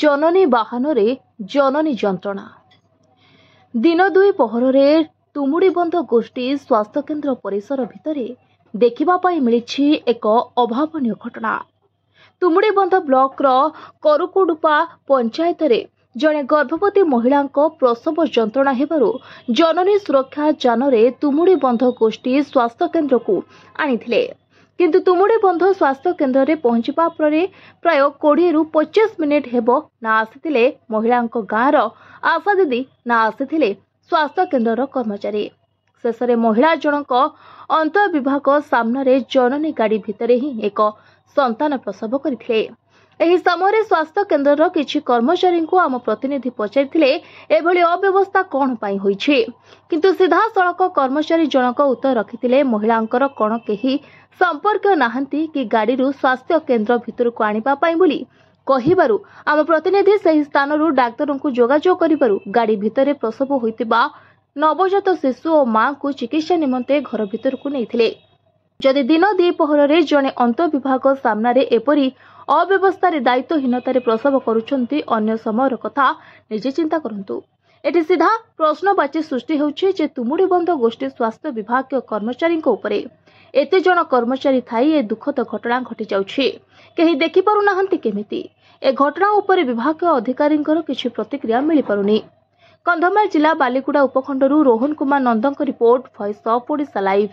जननी बाहन जननी जंत्रणा। दिन दुई पहर तुमुड़ीबंध गोष्ठी स्वास्थ्य केन्द्र परिसर भितर देखा मिली एक अभावन घटना। तुमुड़ीबंध ब्लॉक करुकुडुपा पंचायत रे जड़े गर्भवती महिला प्रसव जंत्रणा हेबारु जननी सुरक्षा जान तुमुड़ीबंध गोष्ठी स्वास्थ्य केन्द्र को आनी किंतु तुमुड़ीबंध स्वास्थ्य केन्द्र में पहुंचवा प्राय 20 ରୁ 25 मिनिट हेब ना आसी महिला गाँवर आशा दीदी ना आसी स्वास्थ्य केन्द्र कर्मचारी। शेष में महिला जनक अंत विभाग सामने जननी गाड़ी भितर ही एक संतान प्रसव करथिले। एही समय स्वास्थ्य केन्द्र किछि कर्मचारी को आम प्रतिनिधि पचारिथिले एभली अव्यवस्था कौन पाई होईछि, किंतु सीधा सड़क कर्मचारी जनक उत्तर रखिथिले महिलांकर कौन केही संपर्क नाहंती कि गाड़ी स्वास्थ्य केन्द्र भितर को आनिबा पाई बोली कहिबारु आम प्रतिनिधि सही स्थानरू डाक्तर को जोगाजोग करिबारु गाड़ी भितर प्रसव होइतिबा नवजात शिशु और मां को चिकित्सा निमंते घर भितर को नैथिले। जदि दिन द्विपहर जड़े अंत विभाग सामने एपरी अव्यवस्था दायित्वहीनतार प्रसव करुछंती अन्य समय कथा निजे चिंता करंतु। एटी सीधा प्रश्नवाची सृष्टि होउछि जे तुमुड़ीबंध गोष्ठी स्वास्थ्य विभाग कर्मचारी उपरे एते जन कर्मचारी थाई ए दुखद घटना घटी जाउछि केही देखि पारु नाहंती केमिति ए घटना उपरे विभाग अधिकारींकर किछि प्रतिक्रिया मिली पारुनी। कंधमाल जिला बालीगुड़ा उपखंडरू रोहन कुमार नंदक report, voice of Odisha live.